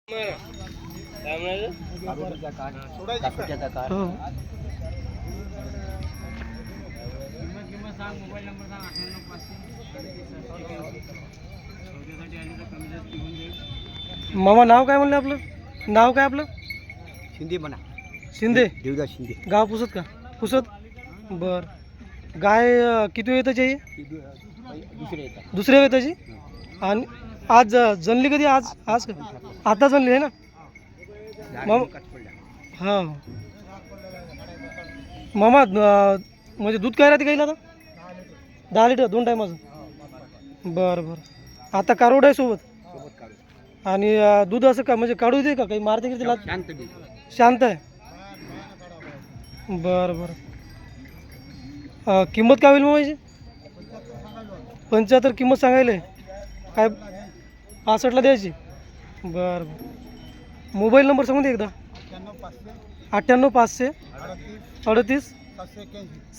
मामा नाव काय म्हणलं आपलं? नाव काय आपलं? शिंदे म्हणा. शिंदे. देवदास शिंदे. गाव पुसत का? पुसत. बर. गाय किती वेळ त्याची? दुसऱ्या वेळ त्याची. आणि आज जनली कधी? आज आज आता जनली आहे ना मामा? हां मामा म्हणजे दूध काय राहते गाईला आता? 10 लिटर 2 टायमाचं. बरं बरं. आता कारोड आहे सोबत आणि दूध असं का म्हणजे काढू दे का काही मारते की तिला? शांत आहे. बरं बरं. किंमत काय होईल मग याची? 75 किंमत सांगायला काय? 65ला द्यायची. बरं बरं. मोबाईल नंबर सांगून दे एकदा. 98 500 38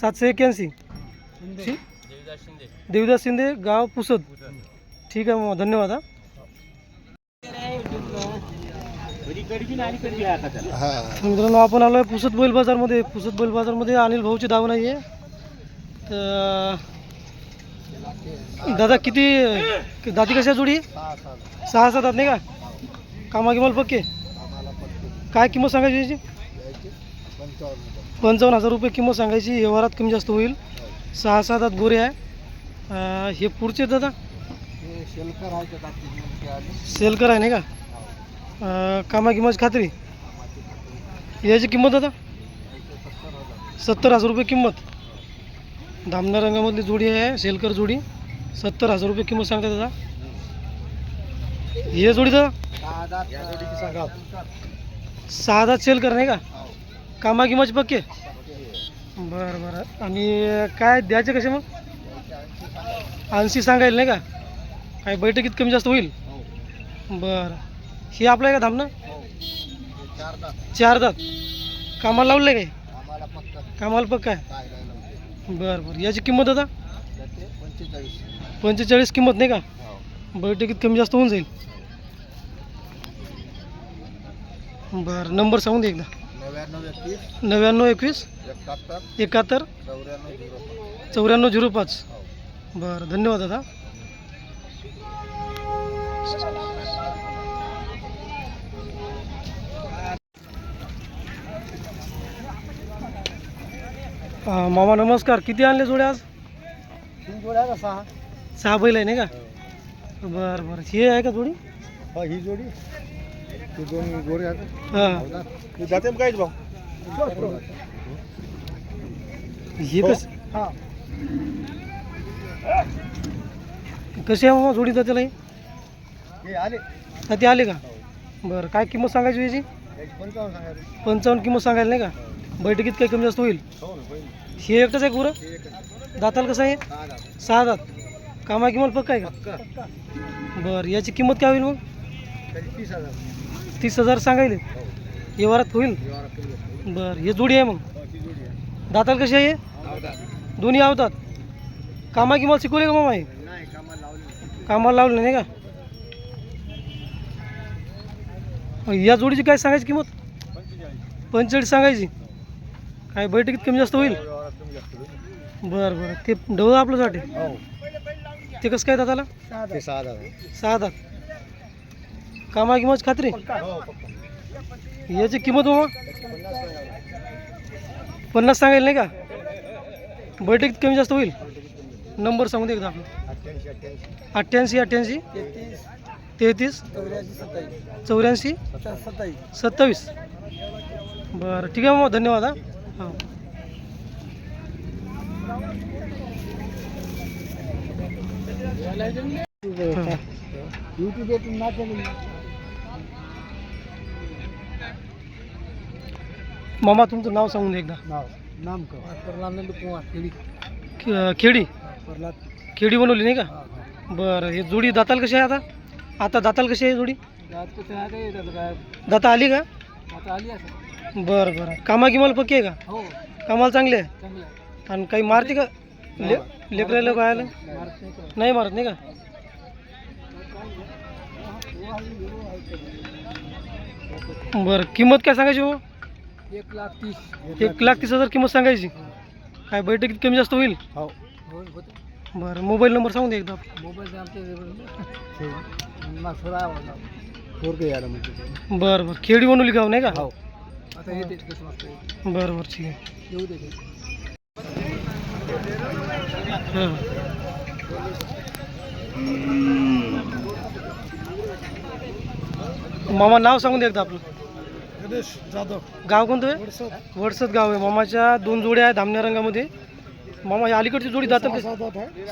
781. देवदास शिंदे गाव पुसद. ठीक आहे मग, धन्यवाद. मित्रांनो आपण आलो आहे पुसद बैल बाजारमध्ये. पुसद बैल बाजारमध्ये अनिल भाऊची दावा नाही आहे. तर दादा किती दाती कशा जोडी? 6-7 दात नाही का? कामा किमाल पक्के. काय किंमत सांगायची याची? 55,000 रुपये किंमत सांगायची. व्यवहारात कमी जास्त होईल. 6-7 दात गोरे आहे. हे पुढचे दादा सेलकर आहे नाही का? कामा किंमत खात्री. याची किंमत दादा 70,000 रुपये किंमत. धामणा रंगामधली जोडी आहे. सेलकर जोडी. 70,000 रुपये किंमत सांगता दादा. हे जोडी दादा 6 दात सेलकर नाही का? कामा किंमत पक्के. बरं बरं. आणि काय द्यायचे कसे मग? 80 सांगायला नाही का? काय बैठकीत कमी जास्त होईल? बरं. हे आपलं आहे का धामणं? 4 दात. कामाला लावलं आहे काय? कामाला पक्का आहे. बरं बरं. याची किंमत आता 45 किंमत नाही का? बैठकीत कमी जास्त होऊन जाईल. बरं. नंबर सांगून दे एकदा. 99 21 71 94 05. बरं धन्यवाद दादा. मामा नमस्कार. किती आणले जोड्या आज? 3 जोड्या का 6? 6 बैल आहे नाही का? बरं बरं. हे आहे का जोडी? हा ही जोडी. ते 2 गोरे आहेत. हां. ते जाते काय भाऊ? हे कसं हां. कसे आहे मामा जोडी त्याला? हे आले. ते आले का? बरं. काय किंमत सांगायची याची? 55 सांगायचे. 55 किंमत सांगायला नाही का? बैठकीत काही कमी जास्त होईल. हे एकटंच आहे पुरं? दाताल कसं आहे? 6 दात. कामा किंमत पक्का आहे का? बरं. याची किंमत काय होईल मग? 30,000 सांगायले. व्यवहारात होईल. बरं. हे जोडी आहे मग? दाताल कशी आहे? दोन्ही आवतात. कामा किंमत शिकवले का मामा? आहे कामाला लावले नाही का? या जोडीची काय सांगायची किंमत? 45 सांगायची. काय बैठकीत कमी जास्त होईल? बरं बरं. ते डवं आपल्यासाठी ते कसं काय दादाला? 6 दात. कामा किंमत खात्री. याची किंमत मामा 50 सांगायला नाही का? बैठकीत कमी जास्त होईल. नंबर सांगू दे एकदा आपलं. 88 88 33 84 27. बरं ठीक आहे मग, धन्यवाद. हां मामा तुमचं नाव सांगून दे एकदा. नाम खेडी. खेडी बनवली नाही का? बरं. हे जोडी दाताल कशी आहे आता? आता दाताल कशी आहे जोडी? दाता आली का? बरं बरं. कामा किमाला पक्की आहे का? कामाला चांगली आहे. आणि काही मारते का? लेकरायला पाहायला नाही मारत नाही का? बरं किंमत काय सांगायची मग 1,30,000. 1,30,000 किंमत सांगायची. काय बैठकीत कमी जास्त होईल? हो. बरं मोबाईल नंबर सांगून द्या एकदा. मोबाईल आमच्या म्हणजे बरं बरं खेडी बनवली गाव नाही का? हो. आता येते बरं बरं ठीक आहे. येऊ दे. हां मामा नाव सांगून द्या एकदा आपलं. गणेश जाधव. गाव कोणतं आहे? वडसत गाव आहे. मामाच्या 2 जोड्या आहेत धामण्या रंगामध्ये. मामा या अलीकडची जोडी जातात का?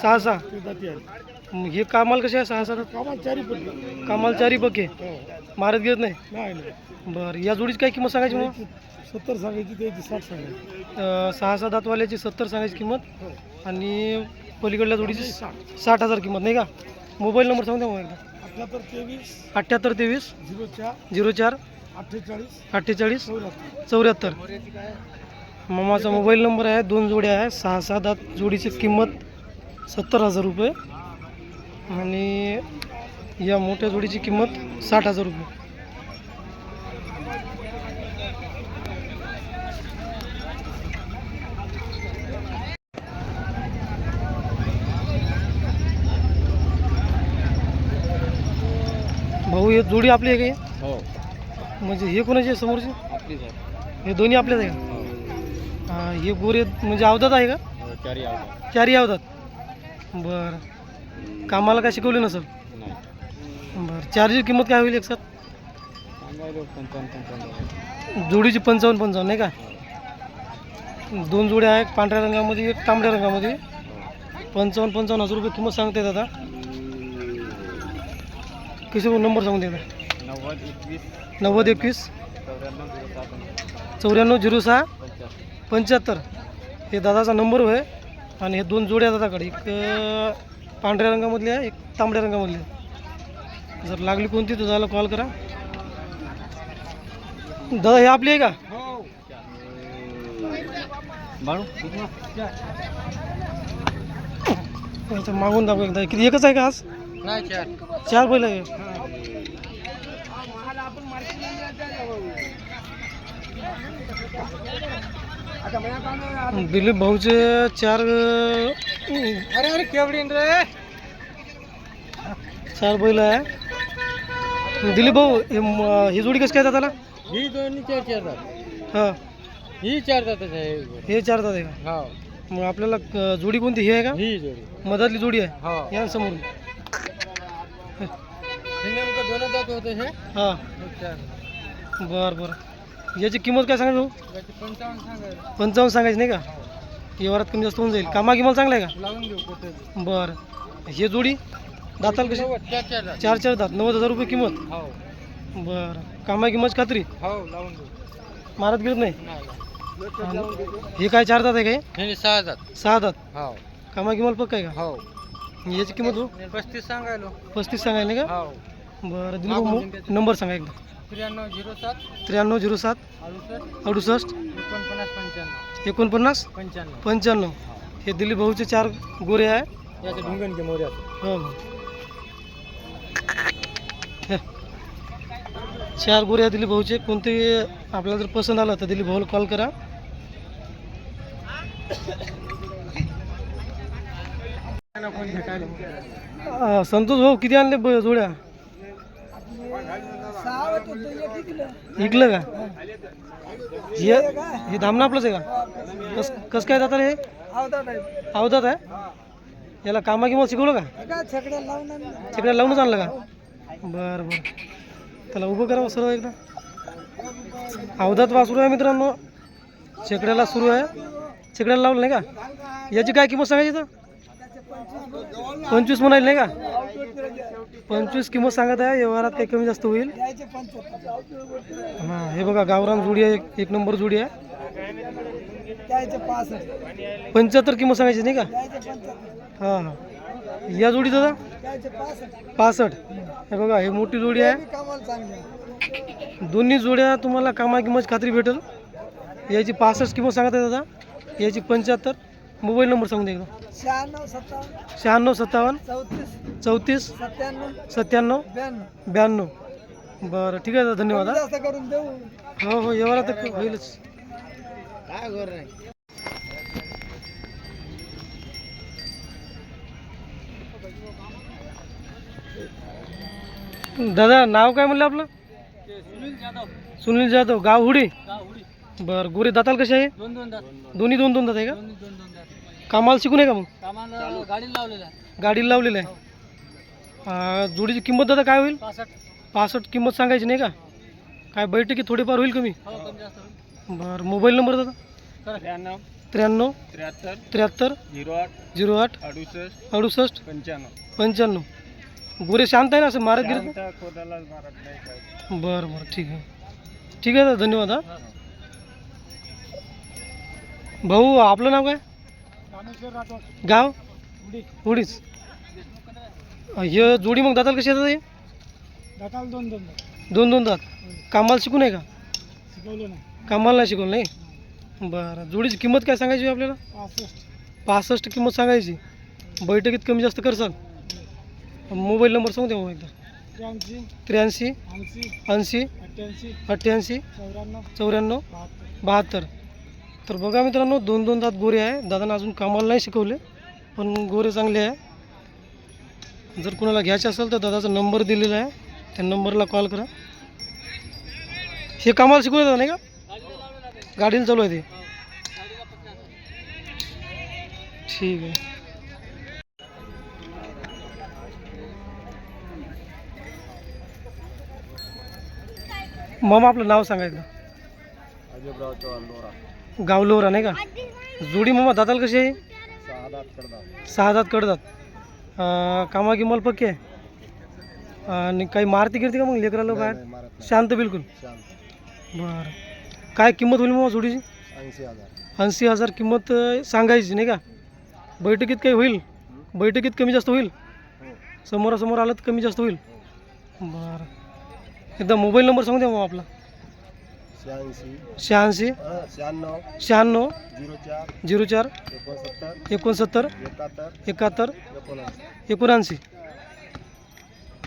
6-6. मग हे कामाल कसे आहे? 6-6 कामाल 4 पक्के मारत घेत नाही. बरं या जोडीची काय किंमत सांगायची मग? 70 सांगायची, त्याची 60 सांगायची. 6-6 दातवाल्याची 70 सांगायची किंमत आणि पलीकडल्या जोडीची 60,000 किंमत नाही का? मोबाईल नंबर सांगू द्या मग एकदा. 7823 04 48 74. मामाचा मोबाईल नंबर आहे. 2 जोड्या आहे. 6-6 दात जोडीची किंमत 70,000 रुपये आणि या मोठ्या जोडीची किंमत 60,000 रुपये. भाऊ हे जोडी आपली आहे का? हो. म्हणजे हे कोणाची आहे समोरची? आपलीच आहे. हे दोन्ही आपल्याच आहे का? हे गोरे म्हणजे अवधात आहे का? चारी अवधात. बरं कामाला काय शिकवली नसेल? बरं चारची किंमत काय होईल एकसाथ? जोडीची 55 नाही का? 2 जोड्या आहेत पांढऱ्या रंगामध्ये एक तांबड्या रंगामध्ये. 55,000 रुपये किंमत सांगते दादा. कसे नंबर सांगून द्या. 9021 9406 75 हे दादाचा नंबर आहे. आणि हे 2 जोड्या दादाकडे, एक पांढऱ्या रंगामधली आहे एक तांबड्या रंगामधली आहे. जर लागली कोणती तर दादाला कॉल करा. दादा हे आपली आहे का? मागून दाखव एकदा. किती एकच आहे का आज? नाही 4 बैल आहे. दिलीप भाऊचे 4 अरे केवढी रे 4 बैल आहे. दिलीप भाऊ ही जोडी कसं काय दादाला? ही दोन्ही 4 दात. हां ही 4 दातच आहे. हे 4 दात आहे का? हो. मग आपल्याला जोडी कोणती ही आहे का? ही जोडी मधातली जोडी आहे. हो. या समोर. हे नेमकं 2 दात होते हे. हां 4. बरं बरं याची किंमत काय सांगायची भाऊ? 55 सांगायचं. 55 सांगायची नाही का? व्यवहारात कमी जास्त होऊन जाईल. कामा गिमाल चांगला आहे लावून देऊ कुठे. का? बरं हे जोडी दाताल कशी? 4 दात 90,000 रुपये किंमत. हो. बरं कामा गिमाची खात्री हो लावून देऊ. मारत गिरत नाही. नाही. आणि हे काय 4 दात आहे काय? हे 6 दात. 6 दात हो. कामा गिमाल पक्का आहे का? हो. याची किंमत भाऊ? 35 सांगायलो. 35 सांगायला नाही का? हो. बरं दिलीप भाऊ नंबर सांगा एकदा. 9307 9307 68 49 95. हे दिलीप भाऊचे 4 गोरे आहे. याचे ढुंगण के मोऱ्या. हो हो 4 गोरे आहे दिलीप भाऊचे. कोणते आपल्याला जर पसंत आलं तर दिलीप भाऊला कॉल करा. संतोष भाऊ किती आणले जोड्या? इकलं का? हे धामणं आपलंच आहे का? कसं काय जातं रे? अवधात आहे. याला कामा किंवा शिकवलं का? छकड्या लावूनच आणलं का? बरं बरं त्याला उभं करा सर्व एकदा. अवधात वासरू आहे मित्रांनो. छकड्याला सुरू आहे. छकड्याला लावलं नाही का? याची काय किंमत सांगायची तर? 25 म्हणाली नाही का? 25 किंमत सांगत आहे. व्यवहारात काही कमी जास्त होईल. हां हे बघा गावरान जोडी आहे. एक नंबर जोडी आहे. 75 किंमत सांगायची नाही का? हां हां या जोडी दादा 65. हे बघा हे मोठी जोडी आहे. दोन्ही जोड्या तुम्हाला कामा किंमत खात्री भेटेल. याची 65 किंमत सांगत आहे दादा. याची 75. मोबाईल नंबर सांगून द्या एकदा. 96 57 34 97 92. बरं ठीक आहे दादा, धन्यवाद हा. जास्त करून देऊ हो हो एवढा तर होईलच. काय घर नाही. दादा नाव काय म्हणलं आपलं? सुनील जाधव, गाव हुडी. बरं गोरे दाताल कसे आहे? दोन्ही दोन दोन दात आहे का? कामाला शिकून आहे का मग? गाडीला लावलेलं आहे. जोडीची किंमत दादा काय होईल? 65 किंमत सांगायची नाही का? काय बैठकी थोडीफार होईल कमी? बरं मोबाईल नंबर दादा? 93 73 08 68 95. गोरे शांत आहे ना, असं मारत गिरत नाही? बरं बरं ठीक आहे. ठीक आहे दादा, धन्यवाद हा. भाऊ आपलं नाव काय? गाव उडीच. हे जोडी मग दाताल कशी येतात? हे दोन दोन दात. कामाला शिकून आहे का? कामाला नाही शिकवलं नाही. बरं जोडीची किंमत काय सांगायची आपल्याला? 65 किंमत सांगायची. बैठकीत कमी जास्त करसाल? मोबाईल नंबर सांगू द्या मग एकदा. 83 80 88 94 72. तर बघा मित्रांनो, दोन दोन दात गोरे आहे. दादांना अजून कामाला नाही शिकवले, पण गोरे चांगले आहे. जर कोणाला घ्यायचे असेल तर दादाचा नंबर दिलेला आहे, त्या नंबरला कॉल करा. हे कामाला शिकवलं दादा नाही का? गाडीला चालू आहे ते. ठीक आहे. मामा आपलं नाव सांगायचं? अजयराव चव्हाण लोरा. गाव लोरा नाही का? जोडी मामा दाताल कशी आहे? 6 दात कडदात. 6 दात कडदात. कामा गिमाल पक्की आहे. आणि काही मारती गिरती का मग लेकराला बाहेर? मारत नाही. शांत बिलकुल. शांत. बरं काय किंमत होईल मामा जोडीची? 80,000. 80,000 किंमत सांगायची नाही का? बैठकीत काही होईल? बैठकीत कमी जास्त होईल? समोरासमोर आलं तर कमी जास्त होईल. बरं एकदा मोबाईल नंबर सांगू द्या मग आपला. 86 96 96 96 04 04 69 69 71 71 79.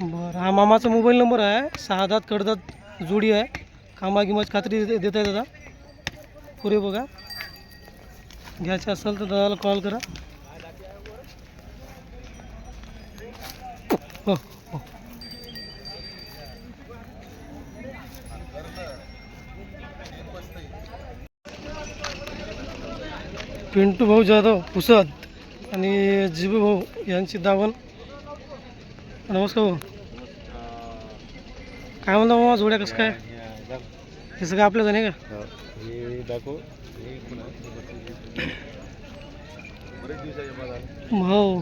बरं हा मामाचा मोबाईल नंबर आहे. 6 दात कडदात जोडी आहे. कामागिमाची खात्री देत आहे दादा. पुरे बघा, घ्यायचं असेल तर दादाला कॉल करा. हो हो. पिंटू भाऊ जाधव पुसद आणि जिबू भाऊ यांची दावण. नमस्कार भाऊ. काय म्हणता मामा, जोड्या कसं काय? हे सगळं आपल्याच नाही का? हो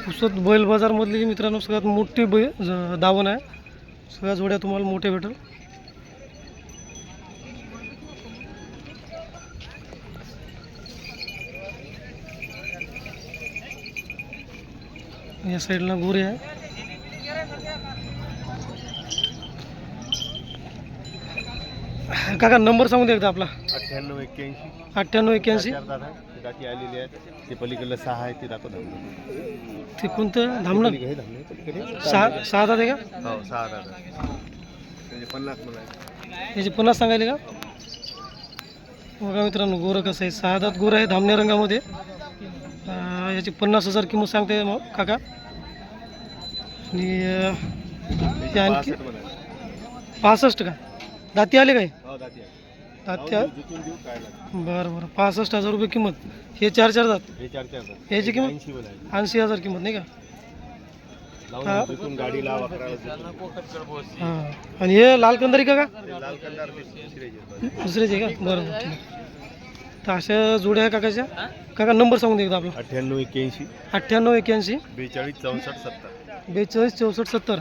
पुसद बैल बाजारमधली मित्रांनो सगळ्यात मोठी दावण आहे. सगळ्या जोड्या तुम्हाला मोठ्या भेटेल. या साईडला गोरे आहे. काका नंबर सांगू दे एकदा आपला. 98 81. 98 81. दाती आलेली आहेत. ते पलीकडलं 6 आहे ते दाखवतो. ते कोणतं धामणं? हे धामणे पलीकडे 6 दात आहे का? हो 6 दात. म्हणजे 50 म्हणाले. याची 50 सांगायले का? बघा मित्रांनो गोरं कसं आहे. 6 दात गोरं आहे धामण्या रंगामध्ये. याची 50,000 किंमत सांगते मग काका. आणि हे आणखी 65 का? दाती आले काय? हो दाती आहे. दात्या. जिथून देऊ काय लागतं. बरं बरं 65,000 रुपये किंमत. हे 4 दात. हे 4 दात. याची किंमत 80 बोलायची. 80,000 किंमत नाही का? लावून तिथून गाडी लावा करायला. हां आणि हे लाल कंदारी का? लाल कंदार दुसऱ्याचे का? बरं बरं ठीक आहे. तर अशा जोड्या आहे काकाच्या. काका नंबर सांगून दे एकदा आपला. 98 81 98 81 42 64 70. 42 64 70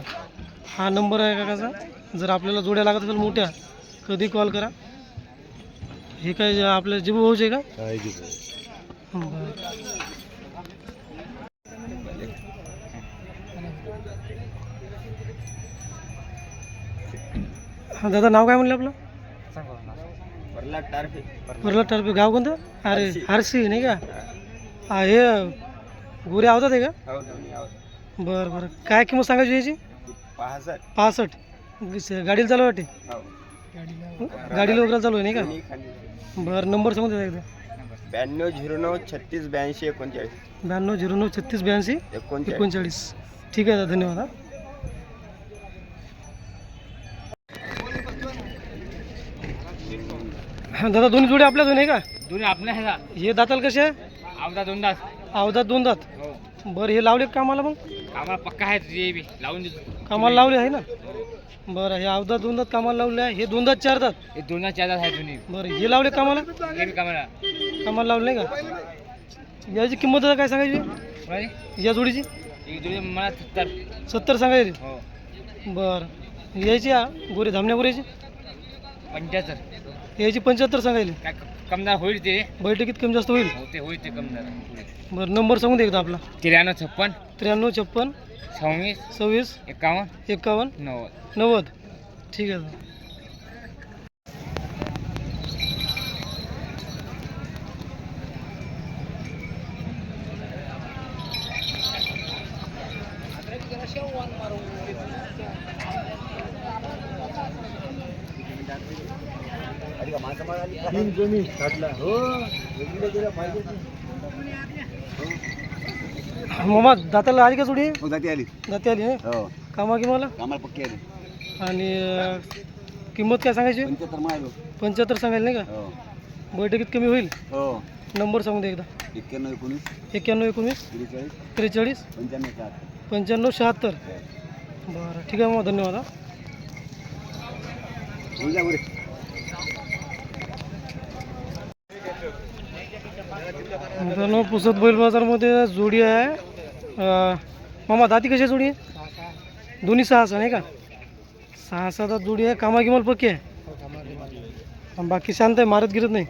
हा नंबर आहे काकाचा. जर आपल्याला जोड्या लागत असेल मोठ्या कधी कॉल करा. हे काय आपल्या जिबू भाऊचे का? बरं. हां दादा नाव काय म्हणलं आपलं? प्रल्हाद टारफे. गाव कोणतं? अरे हारसी नाही का? हा हे गोरे आवतात आहे का? बरं बरं काय किंमत सांगायची याची? 65. 65. गाडीला चालू वाटते हो गाडीला वगैरे चालू आहे नाही का दोन्ही खाली. बरं नंबर सांगून द्या एकदा 9209 36 82 39 9209 36 82 39. 39 ठीक आहे दादा धन्यवाद हां दादा दोन्ही जोडी आपल्या दोन आहे का दोन्ही आपल्या आहे का हे दाताल कसे आहे आवदा दोन तास अवधात दोन दात हो बरं हे लावले का कामाला मग आम्हाला पक्का आहे तुझे बी लावून देतो कामाला लावले आहे ना बरं हे अवधात दोन दात कामाला लावले आहे हे दोन दात चार दात हे दोन चार तास आहे दोन्ही बरं हे लावले कामाला हे बी कामाला कामाला लावले नाही का याची किंमत आता काय सांगायची बरं या जोडीची एक जोडी मला 70 सांगायची हो बरं यायची गोरे धामण्या गोऱ्याची 75 यायची 75 सांगायली काय कमदार होईल ते बैठकीत कमी जास्त होईल हो ते होईल ते कमदार बरं नंबर सांगून दे एकदा आपला 93 56 93 56 26 26 51 51 90 90 ठीक आहे मामा दाताला आली का जोडी जाती आली दाती आली आहे हो कामा किमाला कामाला पक्की आली आणि किंमत काय सांगायची 75 मायलो 75 सांगायला नाही का हो बैठकीत कमी होईल हो नंबर सांगून दे एकदा 91 19 91 19 43 43 95 95 76 बरं ठीक आहे मग धन्यवाद हा जा बरे मित्रांनो पुसद बैल बाजारमध्ये जोडी आहे मामा दाती कशी जोडी आहे दोन्ही 6 नाही का 6 दात जोडी आहे कामा किमाल पक्की आहे आणि बाकी शांत आहे मारत गिरत नाही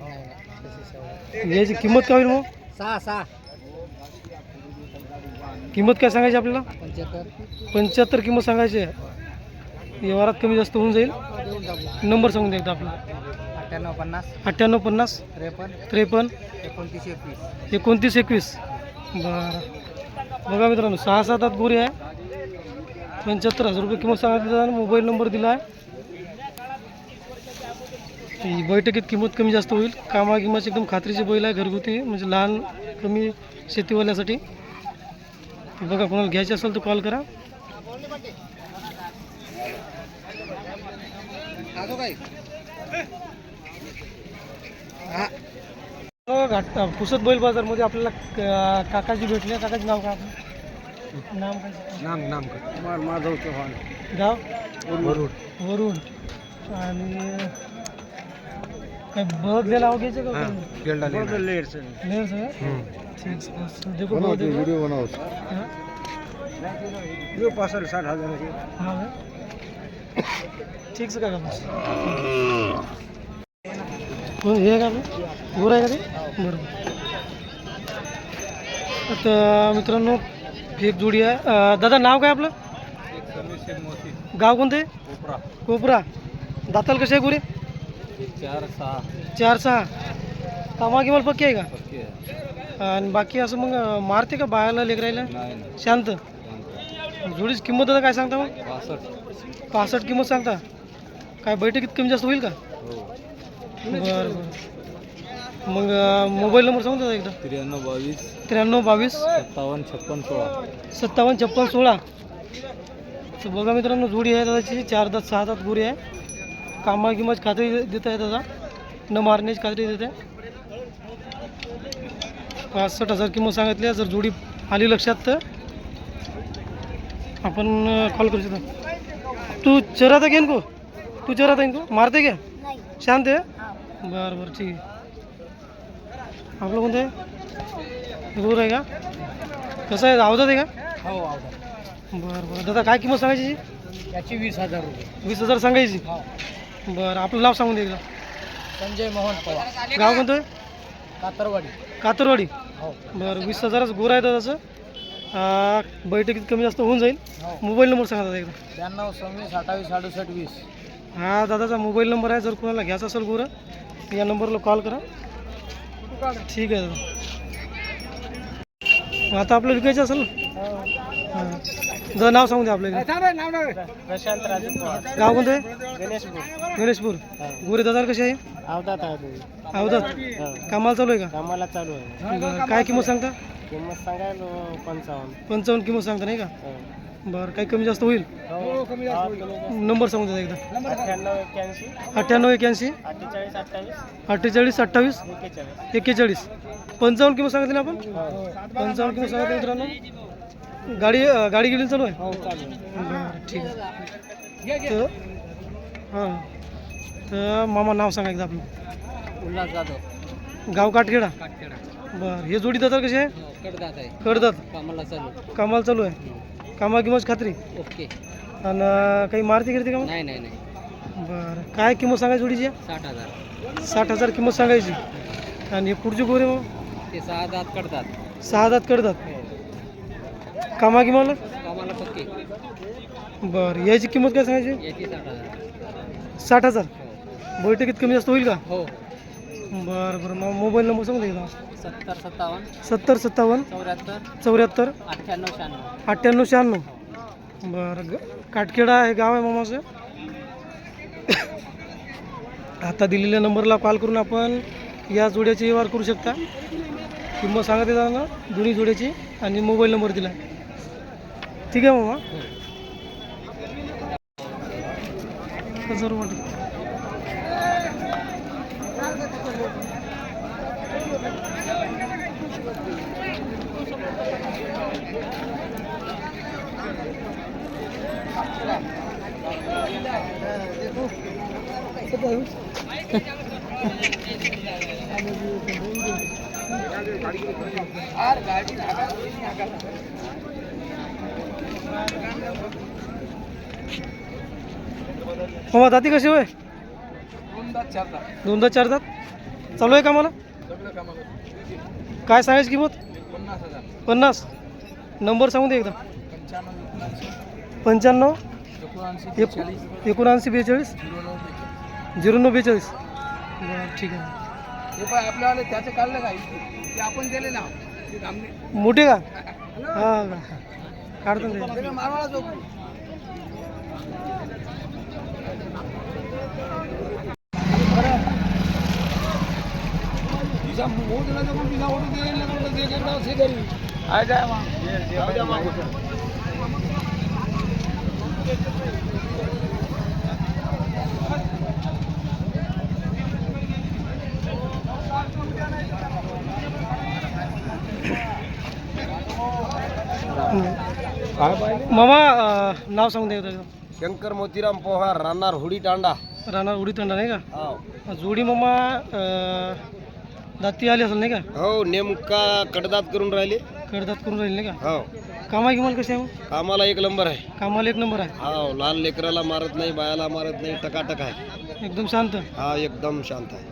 याची किंमत काय होईल मग 6 किंमत काय सांगायची आपल्याला 75 किंमत सांगायची आहे व्यवहारात कमी जास्त होऊन जाईल नंबर सांगून द्या एकदा आपला 98 50 58 53 53 29 29 21 बरं बघा मित्रांनो 6 दात गोरी आहे 75,000 रुपये किंमत सांगितली मोबाईल नंबर दिला आहे ही बैठकीत किंमत कमी जास्त होईल कामा किंमत एकदम खात्रीची बैल आहे घरगुती म्हणजे लहान कमी शेतीवाल्यासाठी बघा कोणाला घ्यायची असेल तर कॉल करा पुसद बैल बाजारमध्ये आपल्याला काकाजी भेटले काकाचे नाव काय आपलं नाम काय नाम कुमार माधव चव्हाण गाव वरुड वरुड आणि काय बघलेला नाव घ्यायचं का लेअर ठीक है देखो बहुत देखो वीडियो बनाओ हाँ वीडियो 65,000 हाँ है ठीक से का कोण हे का गोर आहे का ते बरोबर आता मित्रांनो एक जोडी आहे दादा नाव काय आपलं गाव कोणतं आहे कोपरा दाताल कसे आहे गोरे 4-6 कामा किंवा पक्की आहे का आणि बाकी असं मग मारते का बायाला लेकरायला शांत जोडीची किंमत आता काय सांगता मग 65 किंमत सांगता काय बैठकीत कमी जास्त होईल का बरं बरं मग मोबाईल नंबर सांगू दादा एकदा 93 22 57 56 16 तर बघा मित्रांनो जोडी आहे दादाची 4 दात 6 दात गोरी आहे कामा किंमत खात्री देत आहे दादा न मारण्याची खात्री देते 65,000 किंमत सांगितली आहे जर जोडी आली लक्षात तर आपण कॉल करू शकतो तू चराता घेईन को तू चराता येईन को मारते क्या शांत आहे बरं बरं ठीक आहे आपलं कोणतं आहे दूर आहे का कसं आहे आवडत आहे का हो बरं बरं दादा काय किंमत सांगायची याची 20,000 रुपये 20,000 सांगायची हो बरं आपलं नाव सांगून दे एकदा संजय मोहन पवार गाव कोणतं आहे कातरवाडी कातरवाडी हो बरं 20,000च गोर आहे दादाचं बैठकीत कमी जास्त होऊन जाईल हो मोबाईल नंबर सांगा दादा एकदा 92 26 28 68 20 हा दादाचा मोबाईल नंबर आहे जर कोणाला घ्यायचा असेल गोरं या नंबरला कॉल करा ठीक आहे दादा आता आपलं विकायचं असेल ना हां दादा नाव सांगू द्या आपल्याला. प्रशांत राजू पवार. गाव कोणतं आहे? गणेशपूर. गणेशपूर. गोरे दादा कशी आहे? अवधात आहे. अवधात. कामाला चालू आहे का? कामाला चालू आहे. बरं काय किंमत सांगता? किंमत सांगायला 55. 55 किंमत सांगता नाही का? बरं काही कमी जास्त होईल? नंबर सांगू द्या एकदा. 98 81 98 81 48 28 48 28 41. 41. 55 किंमत सांगितली ना आपण? 55 किंमत सांगितलं मित्रांनो. गाडी गेली चालू आहे? हो चालू आहे. बरं ठीक आहे. तर हां तर मामा नाव सांगा एकदा आपलं. उल्हास जाधव. गाव काटखेडा. काटखेडा. बरं हे जोडी दादा कशी आहे? कडदात आहे. कडदात. कामाला चालू. कामाला चालू आहे. कामा किंमत खात्री ओके. आणि काही मारती गिरती का मग? नाही नाही नाही. बरं काय किंमत सांगायची जोडीची? 60,000. 60,000 किंमत सांगायची. आणि हे पुढची गोरे मग ते 6 दात कडतात. 6 दात कडतात. कामा किंमत? कामाला पक्के. बरं याची किंमत काय सांगायची? याची 60,000. 60,000. बैठकीत कमी जास्त होईल का? हो. बरं बरं मग मोबाईल नंबर सांगू एकदा. 70 57 70 57 74 74 98 96. 98 96. बरं काटखेडा हे गाव आहे मामाचं. आता दिलेल्या नंबरला कॉल करून आपण या जोड्याची व्यवहार करू शकता. किंमत सांगत येतात ना दोन्ही जोड्याची आणि मोबाईल नंबर दिला. ठीक आहे मामा. कसं वाटतं? मामा दाती कशी होय? 2 दात 4 दात. चालू आहे का मला? काय सांगायची किंमत? 50. नंबर सांगू दे एकदा. 95 79 42 0942. बरं ठीक आहे. आपल्याला त्याचं काढलं काय ते आपण दिले ना मोठे का? हां का काढतो ना ते. मामा नाव सांगून द्या एकदा. शंकर मोतीराम पोहार राहणार हुडी तांडा. राहणार उडी तंडा नाही का? हो जोडी मामा दाती आली असेल नाही का? हो नेमका कडदात करून राहिले. कडदात करून राहील नाही का? हो कामा किंमत कशी आहे मग? कामाला 1 नंबर आहे. कामाला 1 नंबर आहे. हो लहान लेकराला मारत नाही, बायाला मारत नाही, टकाटक आहे. एकदम शांत. हा एकदम शांत आहे.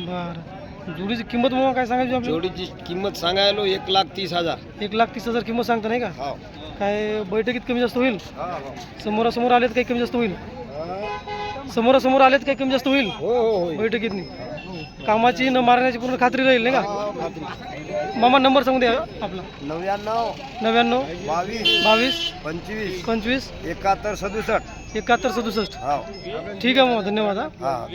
बरं जोडीची किंमत मग काय सांगायची आपली? जोडीची किंमत सांगायलो 1,30,000. 1,30,000 किंमत सांगता नाही का? हो काय बैठकीत कमी जास्त होईल? हो समोरासमोर आलेत काही कमी जास्त होईल? समोरासमोर आलेत काही कमी जास्त होईल हो हो बैठकीत कामाची न मारण्याची पूर्ण खात्री राहील नाही का? मामा नंबर सांगू द्या आपला. 99 99 22 22 25 25 71 67. 71 67. हो ठीक आहे मामा धन्यवाद. हा